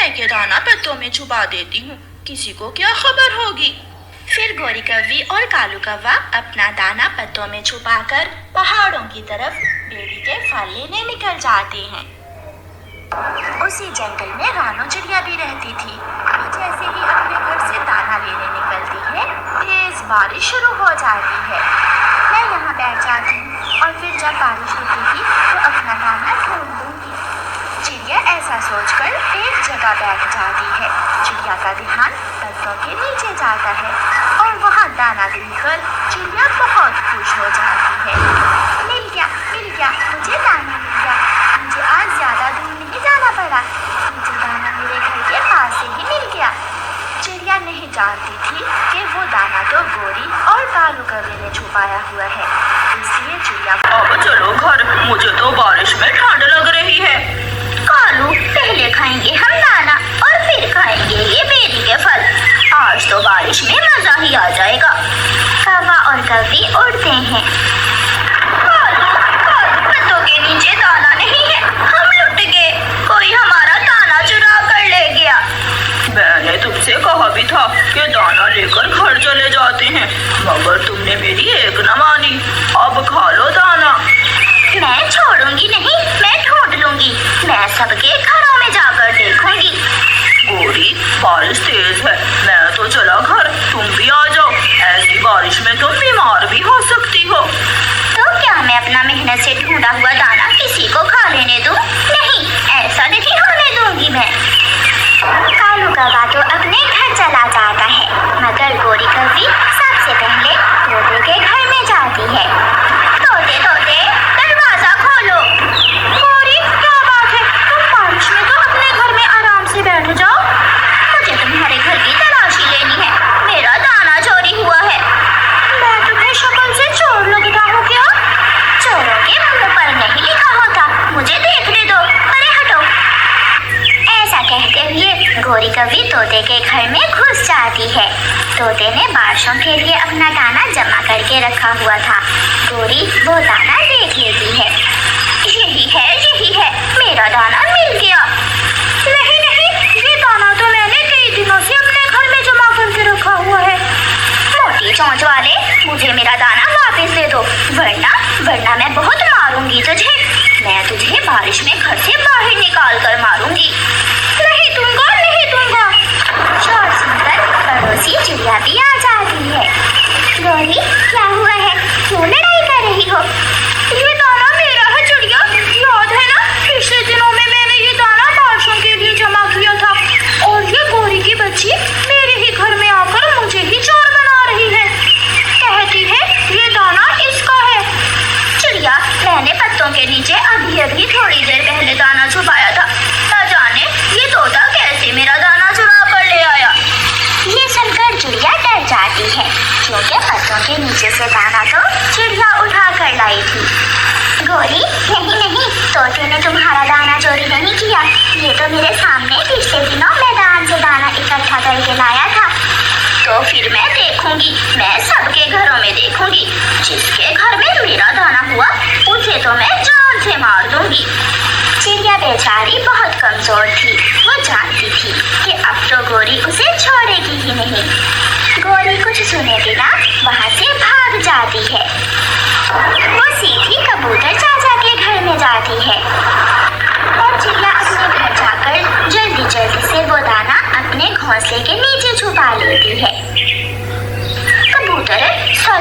मैं ये दाना पत्तों में छुपा देती हूँ, किसी को क्या खबर होगी। फिर गोरी कौवी और कालू कौवा अपना दाना पत्तों में छुपाकर पहाड़ों की तरफ बेरी के फल लेने निकल जाते हैं। उसी जंगल में रानो चिड़िया भी रहती थी। जैसे ही अपने घर से दाना लेने निकलती है, तेज बारिश शुरू हो जाती है। मैं यहाँ बैठ जाती हूँ और फिर जब बारिश रुकेगी तो अपना दाना ढूंढ लूंगी। चिड़िया ऐसा सोचकर एक जगह बैठ जाती है। चिड़िया का ध्यान पत्तों के नीचे जाता है और वहाँ दाना देखकर चिड़िया बहुत खुश हो जाती है। मिल गया, मुझे दाना मिल गया। मुझे आज ज्यादा दूर नहीं जाना पड़ा। मुझे दाना मेरे घर के पास से ही मिल गया। चिड़िया नहीं जानती थी कि वो दाना तो गोरी और कालू कौवे ने छुपाया हुआ है। इसलिए चिड़िया अब चलो घर, मुझे तो बारिश में ठंड लग रही है। कालू, पहले खाएंगे हम दाना और फिर खाएंगे ये बेरी के फल। आज तो बारिश में मजा ही आ जाएगा। कौवा और कौवी उड़ते हैं। कालू, पत्तों के नीचे दाना नहीं है, हम लुट गए। कोई हमारा दाना चुरा कर ले गया। मैंने तुमसे कहा भी था कि दाना लेकर घर चले जाते हैं, मगर तुमने मेरी एक न मानी। अब खा लो दाना। मैं छोड़ूंगी नहीं, मैं ढूंढ लूंगी। मैं सबके घरों में जाकर देखूंगी। गोरी, बारिश तेज है, मैं तो चला घर, तुम भी आ जाओ। ऐसी बारिश में तुम बीमार भी हो सकती हो। तो क्या मैं अपना मेहनत से ढूंढा हुआ दाना किसी को खा लेने दूं? नहीं, ऐसा नहीं होने दूंगी मैं। कालू कौवा तो अपने घर चला जाता है, मगर गोरी कौवी सबसे पहले तोते के घर में जाती है। तोते दरवाजा खोलो। गोरी, क्या बात है? तुम बारिश में तो अपने घर में आराम से बैठ जाओ। मुझे तुम्हारे घर की तलाशी लेनी है। मेरा दाना चोरी हुआ है। मैं तुम्हें शक्ल से चोर लगता हूँ क्या? चोरों के मुंह पर नहीं लिखा होता, मुझे देखने दो। अरे हटो। ऐसा कहते हुए गोरी कौवी तोते के घर में घुस जाती है। तोते ने बारिशों के लिए अपना दाना जमा करके रखा हुआ था। गोरी वो दाना देख लेती है। यही है, मेरा दाना मिल गया। नहीं, ये दाना तो मैंने कई दिनों से अपने घर में जमा करके रखा हुआ है। मोटी चोंच वाले, मुझे मेरा दाना वापस दे दो, वरना मैं बहुत मारूंगी तुझे। मैं तुझे बारिश में घर से बाहर निकाल कर मारूंगी। नहीं दूंगा। शोर सुनकर पड़ोसी चिड़िया भी आ जाती है। गोरी, क्या हुआ है? क्यों लड़ाई कर रही हो? ये दाना मेरा है चिड़िया, याद है ना? पिछले दिनों में मैंने ये दाना बारिशों के लिए जमा किया था और ये गोरी की बच्ची मेरे ही घर में आकर मुझे ही चोर बना रही है। कहती है ये दाना इसका है। चिड़िया, मैंने पत्तों के नीचे अभी थोड़ी देर पहले दाना छुपाया था। न जाने ये तोता कैसे मेरा दाना चुरा कर ले आया। ये सुनकर चिड़िया डर जाती है, क्योंकि पत्तों के नीचे से दाना तो चिड़िया उठा कर लाई थी। गोरी, नहीं, तोते ने तुम्हारा दाना चोरी नहीं किया। ये तो मेरे सामने पिछले दिनों मैदान से दाना इकट्ठा करके लाया था। तो फिर मैं देखूंगी, मैं सबके घरों में देखूंगी। जिसके घर में मेरा दाना हुआ उसे तो मैं जान से मार दूंगी। चिड़िया बेचारी बहुत कमजोर थी। वो जानती थी कि अब तो गोरी उसे छोड़ेगी ही नहीं। गोरी कुछ सुने बिना वहाँ से भाग जाती है। वो सीधी कबूतर चाचा के घर में जाती है और चिड़िया अपने घर जाकर जल्दी से वो दाना अपने घोंसले के नीचे छुपा लेती है। कबूतर,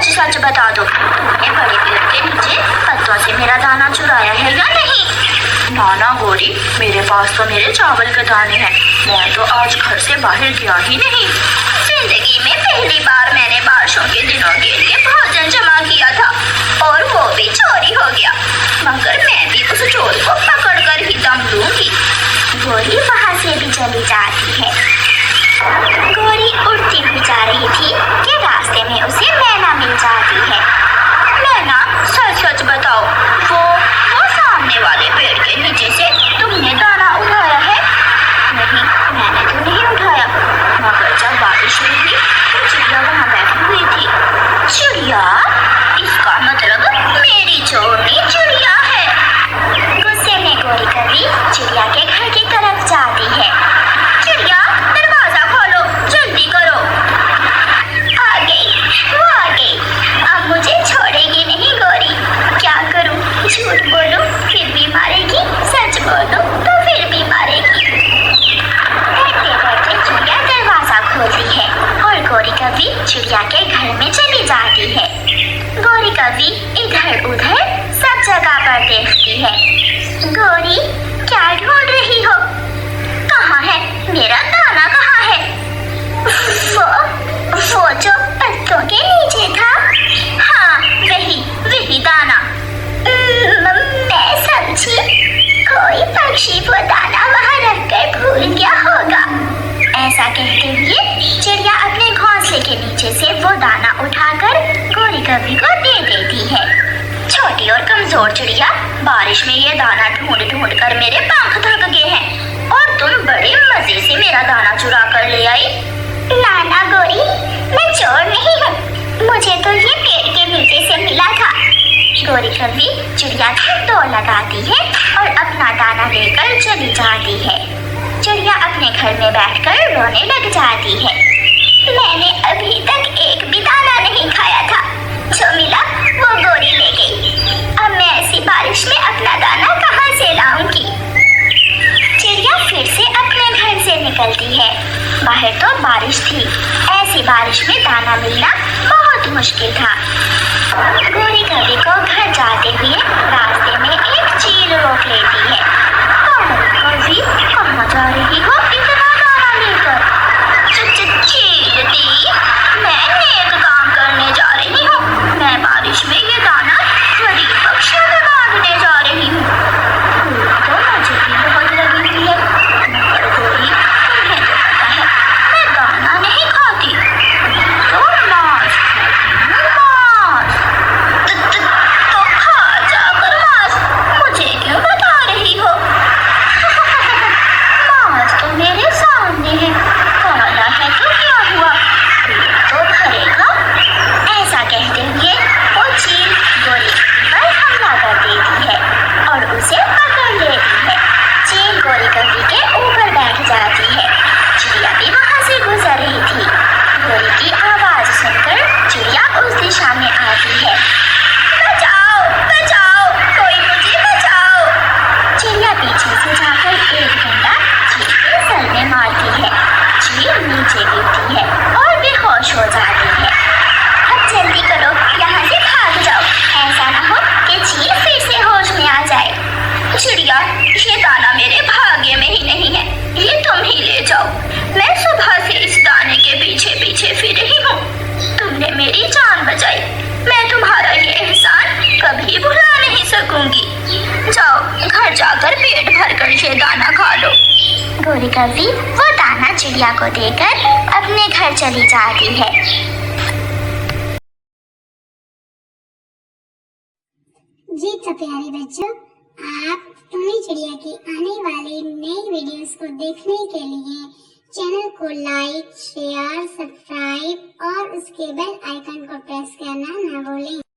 सच बता दो, तुमने बड़े पेड़ के नीचे पत्तों से मेरा दाना चुराया है या नहीं? ना गोरी, मेरे पास तो मेरे चावल के दाने हैं। मैं तो आज घर से बाहर गया ही नहीं। जिंदगी में पहली बार मैंने बारिशों के दिनों के लिए भोजन जमा किया था और वो भी चोरी हो गया। मगर मैं भी उस चोर को पकड़ कर ही दम लूंगी। गोरी वहाँ से भी चली जाती है। गोरी उड़ती हुई जा रही थी कि रास्ते में उसे मैना मिल जाती है। मैना, सच बताओ, वो सामने वाले पेड़ के नीचे से तुमने दाना उठाया है? नहीं, मैंने तो नहीं उठाया। मगर जब बारिश हुई तो चिड़िया वहाँ बैठी हुई थी। चिड़िया? इसका मतलब मेरी चोरी चिड़िया है। गुस्से में गोरी कौवी चिड़िया के घर की तरफ जाती है। खुशी वो दाना वहाँ रख कर भूल गया होगा। ऐसा कहते हुए चिड़िया अपने घोंसले के नीचे से वो दाना उठाकर गोरी कवि को दे देती है। छोटी और कमजोर चिड़िया, बारिश में ये दाना ढूंढ ढूंढ कर मेरे पंख थक गए हैं और तुम बड़े मजे से मेरा दाना चुरा कर ले आई। नाना गोरी, मैं चोर नहीं हूँ, मुझे तो ये पेड़ के नीचे से मिला था। गोरी कवि चिड़िया को दौड़ लगाती है और अपना दाना लेकर चली जाती है। चिड़िया अपने घर में बैठकर रोने लग जाती है। मैंने अभी तक एक भी दाना नहीं खाया था, जो मिला वो गोरी ले गई। अब मैं ऐसी बारिश में अपना दाना कहाँ से लाऊंगी? चिड़िया फिर से अपने घर से निकलती है। बाहर तो बारिश थी, ऐसी बारिश में दाना मिलना बहुत मुश्किल था। गोरी कवि को घर जाते हुए रास्ते में एक चील रोक लेती है। कवि, कहाँ जा रही हो इतना दाना लेकर? चील दी, मैं नेक काम करने जा रही हूँ। मैं बारिश में ये दाना गरीब पक्षियों में बांटने जा रही हूँ। तो मुझे भी बहुत लगी हुई है, मगर गोरी, तुम्हें तो पता है मैं दाना नहीं खाती, तो मांस खाती हूँ, मांस। तो खा जाकर मांस, मुझे क्यों बता रही हो? मांस तो मेरे सामने है, काला है तो क्या हुआ, पेट तो भरेगा। ऐसा कहते हुए वो चील गोरी पर हमला कर देती है और उसे पकड़ लेती है। चील गोरी कवि के ऊपर बैठ जाती है। चिड़िया भी वहां से गुजर रही थी। गोरी की आवाज सुनकर चिड़िया उस दिशा में आती है। बचाओ, बचाओ, कोई मुझे बचाओ। चिड़िया पीछे से जाकर एक डंडा चील के सर में मारती है। चील नीचे गिरती है और बेहोश हो जाती है। अब जल्दी करो, यहाँ से भाग जाओ, ऐसा ना हो कि चील फिर से होश में आ जाए। चिड़िया, ये दाना मेरे भाग्य में ही नहीं है, ये तुम ही ले जाओ। मैं सुबह से इस दाने के पीछे पीछे फिर रही हूँ। तुमने मेरी जान बचाई, मैं तुम्हारा ये एहसान कभी भुला नहीं सकूंगी। जाओ, घर जाकर पेट भरकर ये दाना खा लो। गोरी कवि वो दाना चिड़िया को देकर अपने घर चली जाती है। जी तो प्यारे बच्चों, आप टोनी चिड़िया की आने वाली नई वीडियोस को देखने के लिए चैनल को लाइक, शेयर, सब्सक्राइब और उसके बेल आइकन को प्रेस करना ना भूलें।